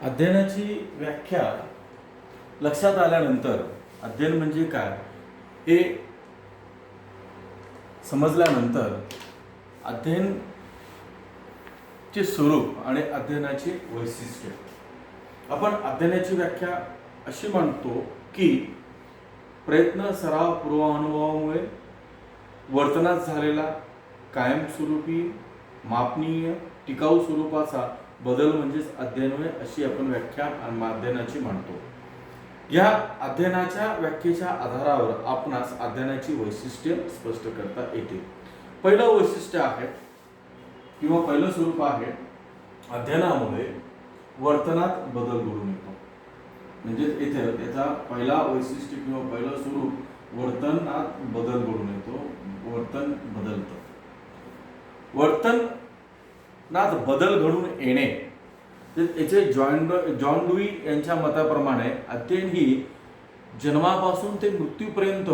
अध्ययनाची व्याख्या लक्षात आल्यानंतर अध्ययन म्हणजे काय हे समजल्यानंतर अध्ययनचे स्वरूप आणि अध्ययनाची वैशिष्ट्ये आपण अध्ययनाची व्याख्या अशी मांडतो की प्रयत्न सराव पूर्वानुभवामुळे वर्तनात झालेला कायमस्वरूपी मापनीय टिकाऊ स्वरूपाचा बदल म्हणजेच अध्ययन होय अशी आपण व्याख्या अध्ययनाची मांडतो. या अध्ययनाच्या व्याख्येच्या आधारावर आपणास अध्ययनाची वैशिष्ट्ये स्पष्ट करता येतील. पहिलं वैशिष्ट्य आहे किंवा पहिलं स्वरूप आहे अध्ययनामुळे वर्तनात बदल घडून येतो. म्हणजे इथे त्याचा पहिला वैशिष्ट्य किंवा पहिलं स्वरूप वर्तनात बदल घडून येतो. वर्तन बदलतं. वर्तनात बदल घडून येणे याचे जॉन डुई यांच्या मताप्रमाणे अध्ययन ही जन्मापासून ते मृत्यूपर्यंत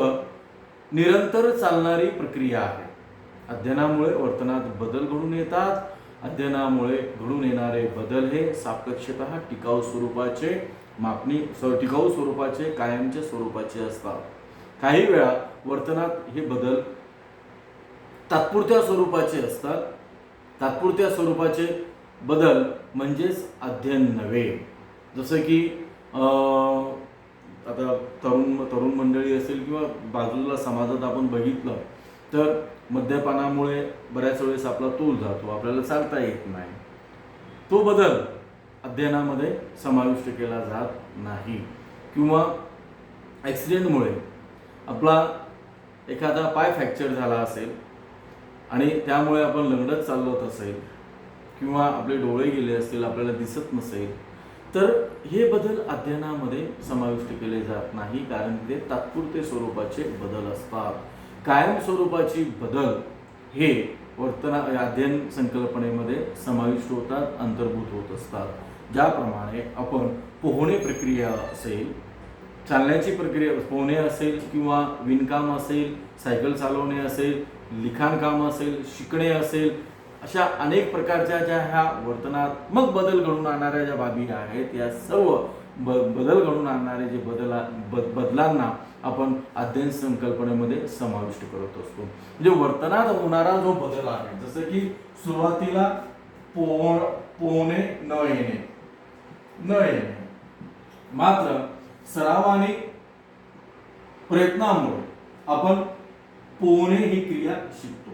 निरंतर चालणारी प्रक्रिया आहे. अध्ययनामुळे वर्तनात बदल घडून येतात. अध्ययनामुळे घडून येणारे बदल हे सापेक्षतः टिकाऊ स्वरूपाचे टिकाऊ स्वरूपाचे कायमच्या स्वरूपाचे असतात. काही वेळा वर्तनात हे बदल तात्पुरत्या स्वरूपाचे असतात. तात्पुरत्या स्वरूपाचे बदल म्हणजेच अध्ययन नव्हे. जसं की आता तरुण मंडळी असेल किंवा बाजूला समाजात आपण बघितलं तर मद्यपानामुळे बऱ्याच वेळेस आपला तोल जातो, आपल्याला चालता येत नाही. तो बदल अध्ययनामध्ये समाविष्ट केला जात नाही. किंवा ॲक्सिडेंटमुळे आपला एखादा पाय फ्रॅक्चर झाला असेल आणि त्यामुळे आपण लंगडत चालत असेल किंवा आपले डोळे गेले असतील, आपल्याला दिसत नसेल, तर हे बदल अध्ययनामध्ये समाविष्ट केले जात नाही, कारण ते तात्पुरते स्वरूपाचे बदल असतात. कायम स्वरूपाची बदल हे अध्ययन संकल्पनेमध्ये समाविष्ट होतात, अंतर्भूत होत असतात. ज्याप्रमाणे आपण पोहणे प्रक्रिया असेल, चालण्याची प्रक्रिया पोहणे असेल किंवा विणकाम असेल, सायकल चालवणे असेल, लिखाणकाम असेल, शिकणे असेल, अशा अनेक प्रकारच्या ज्या ह्या वर्तनात्मक बदल घडून आणणाऱ्या ज्या बाबी आहेत, या सर्व बदल घडून आणणारे जे बदलांना आपण अध्ययन संकल्पनेमध्ये समाविष्ट करत असतो. म्हणजे वर्तनात होणारा जो बदल आहे, जसं की सुरुवातीला पोहणे न येणे मात्र सरावाने प्रयत्नामुळे आपण पोहणे ही क्रिया शिकतो.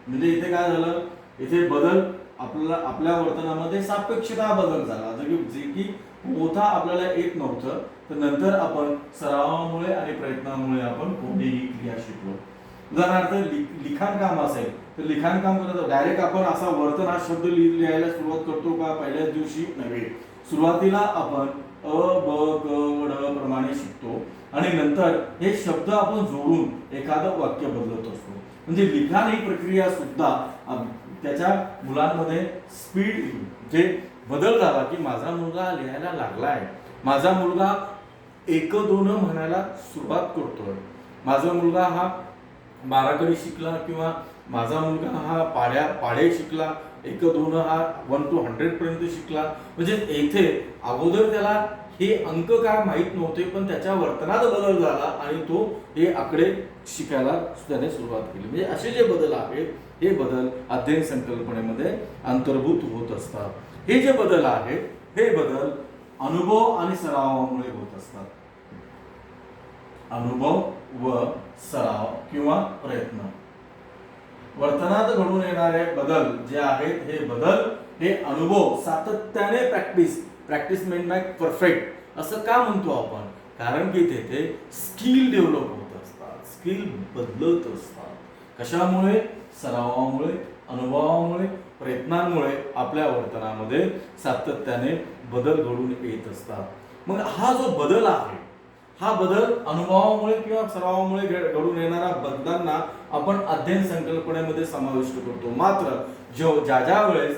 म्हणजे इथे काय झालं, इथे बदल आपल्या वर्तनामध्ये सापेक्षता बदल झाला. जे की पोहता आपल्याला येत नव्हतं, तर नंतर आपण सरावामुळे आणि प्रयत्नामुळे आपण पोहणे ही क्रिया शिकलो. उदाहरणार्थ लिखाणकाम असेल तर लिखाणकाम करत डायरेक्ट आपण असा वर्तन हा शब्द लिहायला सुरुवात करतो का? पहिल्याच दिवशी नव्हे. सुरुवातीला आपण अ ब क ड प्रमाणे शिकतो आणि नंतर हे शब्द आपण जोडून एखादं वाक्य बदलत असतो. म्हणजे लिखाण ही प्रक्रिया सुद्धा त्याच्या मुलांमध्ये स्पीड जे बदल झाला की माझा मुलगा लिहायला लागलाय, माझा मुलगा 1-2 म्हणायला सुरुवात करतोय, माझा मुलगा हा बाराखडी शिकला किंवा माझा मुलगा हा पाढे शिकला, 1-2 हा 1 to 100 पर्यंत शिकला. म्हणजे येथे अगोदर त्याला हे अंक काय माहीत नव्हते, पण त्याच्या वर्तनात बदल झाला आणि तो हे आकडे शिकायला त्याने सुरुवात केली. म्हणजे असे जे बदल आहेत हे बदल अध्ययन संकल्पनेमध्ये अंतर्भूत होत असतात. हे जे बदल आहेत हे बदल अनुभव आणि सरावामुळे होत असतात. अनुभव व सराव किंवा प्रयत्न. वर्तनात घडून येणारे बदल जे आहेत हे बदल हे अनुभव सातत्याने प्रॅक्टिस मेड मॅक परफेक्ट असं का म्हणतो आपण? कारण की तेथे स्किल डेव्हलप होत असतात, स्किल बदलत असतात. कशामुळे? सरावामुळे, अनुभवामुळे, प्रयत्नांमुळे आपल्या वर्तनामध्ये सातत्याने बदल घडून येत असतात. मग हा जो बदल आहे हा बदल अनुभवामुळे किंवा सरावामुळे घडून येणाऱ्या बदलांना आपण अध्ययन संकल्पनेमध्ये समाविष्ट करतो. मात्र ज्या वेळेस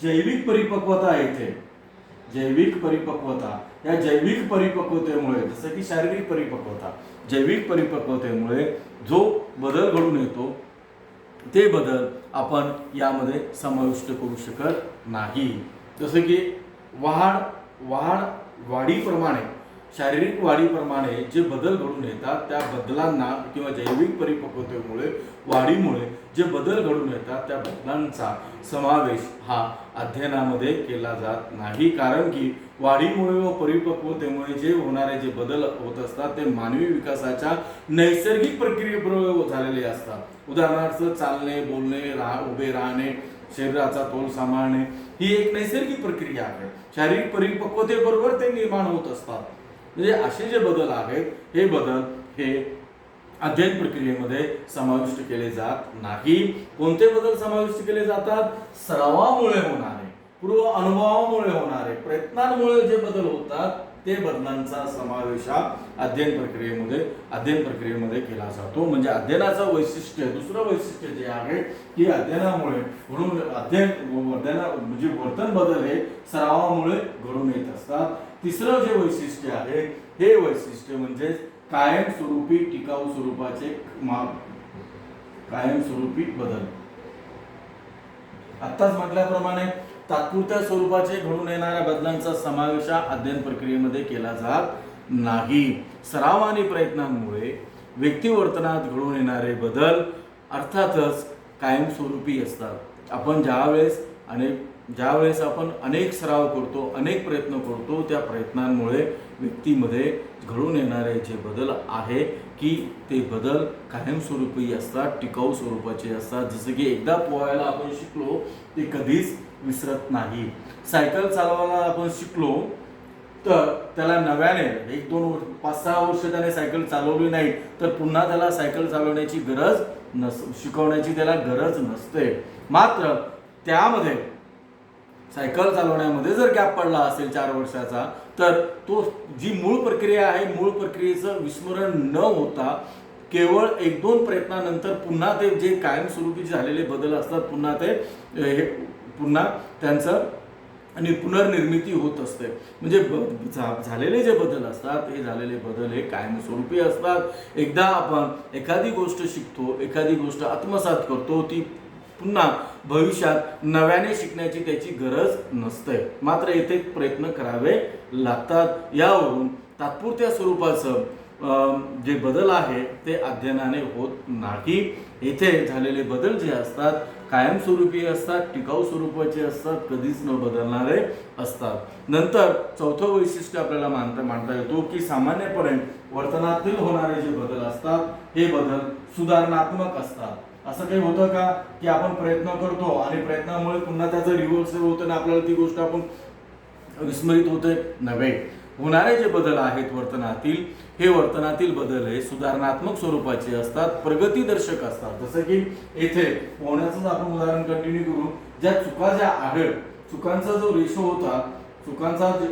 जैविक परिपक्वता येते, जैविक परिपक्वता, या जैविक परिपक्वतेमुळे जसं की शारीरिक परिपक्वता, जैविक परिपक्वतेमुळे जो बदल घडून येतो ते बदल आपण यामध्ये समाविष्ट करू शकत नाही. जसं की वाढीप्रमाणे, शारीरिक वाढीप्रमाणे जे बदल घडून येतात त्या बदलांना किंवा जैविक परिपक्वतेमुळे वाढीमुळे जे बदल घडून येतात त्या बदलांचा समावेश हा अध्ययनामध्ये केला जात नाही. कारण की वाढीमुळे व परिपक्वतेमुळे जे होणारे जे बदल होत असतात ते मानवी विकासाच्या नैसर्गिक प्रक्रियेबरोबर झालेले असतात. उदाहरणार्थ चालणे, बोलणे, उभे राहणे, शरीराचा तोल सांभाळणे ही एक नैसर्गिक प्रक्रिया आहे. शारीरिक परिपक्वतेबरोबर ते निर्माण होत असतात. म्हणजे असे जे बदल आहेत हे बदल हे अध्ययन प्रक्रियेमध्ये समाविष्ट केले जात नाही. कोणते बदल समाविष्ट केले जातात? सरावामुळे होणारे, पूर्व अनुभवामुळे होणारे, प्रयत्नांमुळे जे बदल होतात ते बदलांचा समावेश हा अध्ययन प्रक्रियेमध्ये केला जातो. म्हणजे अध्ययनाचं वैशिष्ट्य, दुसरं वैशिष्ट्य जे आहे की अध्ययनामुळे म्हणजे वर्तन बदल हे सरावामुळे घडून येत असतात. तिसरं जे वैशिष्ट्य आहे हे वैशिष्ट्य म्हणजे कायमस्वरूपी टिकाऊ स्वरूपाचे कायमस्वरूपी बदल. आत्ताच म्हटल्याप्रमाणे तात्पुरत्या स्वरूपाचे घडून येणाऱ्या बदलांचा समावेश अध्ययन प्रक्रियेमध्ये केला जात नाही. सराव आणि प्रयत्नांमुळे व्यक्ती वर्तनात घडून येणारे बदल अर्थातच कायमस्वरूपी असतात. आपण ज्यावेळेस आपण अनेक सराव करतो, अनेक प्रयत्न करतो, त्या प्रयत्नांमुळे व्यक्तीमध्ये घडून येणारे जे बदल आहे की ते बदल कायमस्वरूपी असतात, टिकाऊ स्वरूपाचे असतात. जसं की एकदा पोहायला आपण शिकलो ते कधीच विसरत नाही. सायकल चालवायला आपण शिकलो तर त्याला नव्याने 1, 2, 5, 6 वर्ष त्याने सायकल चालवली नाही तर पुन्हा त्याला सायकल चालवण्याची शिकवण्याची त्याला गरज नसते. मात्र त्यामध्ये सायकल चालवण्यामध्ये जर गॅप पडला असेल 4 वर्षाचा तर तो जी मूळ प्रक्रिया आहे, मूळ प्रक्रियेचं विस्मरण न होता केवळ 1-2 प्रयत्नानंतर पुन्हा ते जे कायमस्वरूपी झालेले बदल असतात पुन्हा त्यांचं आणि पुनर्निर्मिती होत असते. म्हणजे झालेले जे बदल असतात हे झालेले बदल हे कायमस्वरूपी असतात. एकदा आपण एखादी गोष्ट शिकतो, एखादी गोष्ट आत्मसात करतो, ती पुन्हा भविष्यात नव्याने शिकण्याची त्याची गरज नसते. मात्र येथे प्रयत्न करावे लागतात. यावरून तात्पुरत्या स्वरूपाचं जे बदल आहे ते अध्ययनाने होत नाही. येथे झालेले बदल जे असतात कायमस्वरूपी असतात, टिकाऊ स्वरूपाचे असतात, कधीच न बदलणारे असतात. नंतर चौथं वैशिष्ट्य आपल्याला मानता येतो की सामान्यपणे वर्तनातील होणारे जे बदल असतात हे बदल सुधारणात्मक असतात. असं काही होतं का की आपण प्रयत्न करतो आणि प्रयत्नामुळे पुन्हा त्याचं रिव्हर्सल होतं आणि आपल्याला ती गोष्ट आपण विस्मरित होते? नव्हे. होणारे जे बदल आहेत वर्तनातील बदल हे सुधारणात्मक स्वरूपाचे असतात, प्रगतीदर्शक असतात. जसं की येथे पोहण्याचं आपण उदाहरण कंटिन्यू करू. चुकांचा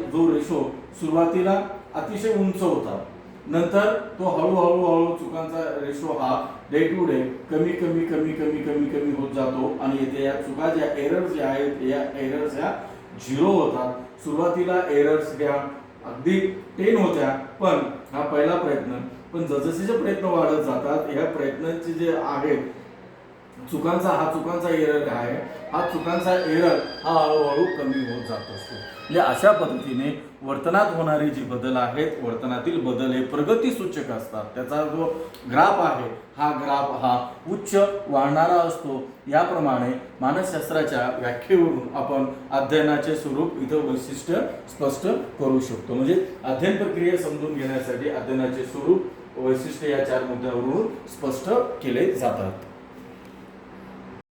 जो रेशो सुरुवातीला अतिशय उंच होता, नंतर तो हळूहळू चुकांचा रेशो हा डे टू डे कमी होत जातो आणि येथे या चुका ज्या एरर्स ज्या आहेत या एरर्स ह्या 0 होतात. सुरुवातीला एरर्स ह्या अगदी 10 होत्या पण हा पहिला प्रयत्न, पण जसजसे प्रयत्न वाढत जातात ह्या प्रयत्नांचे जे आहेत चुकांचा एरर आहे, हा चुकांचा एरर हा हळूहळू कमी होत जात असतो. म्हणजे अशा पद्धतीने वर्तनात होणारे जे बदल आहेत, वर्तनातील बदल हे प्रगती सूचक असतात. त्याचा जो ग्राफ आहे हा ग्राफ हा उच्च वाढणारा असतो. याप्रमाणे मानसशास्त्राच्या व्याख्येवरून आपण अध्ययनाचे स्वरूप इथं वैशिष्ट्य स्पष्ट करू शकतो. म्हणजे अध्ययन प्रक्रिया समजून घेण्यासाठी अध्ययनाचे स्वरूप वैशिष्ट्य या 4 मुद्द्यावरून स्पष्ट केले जातात.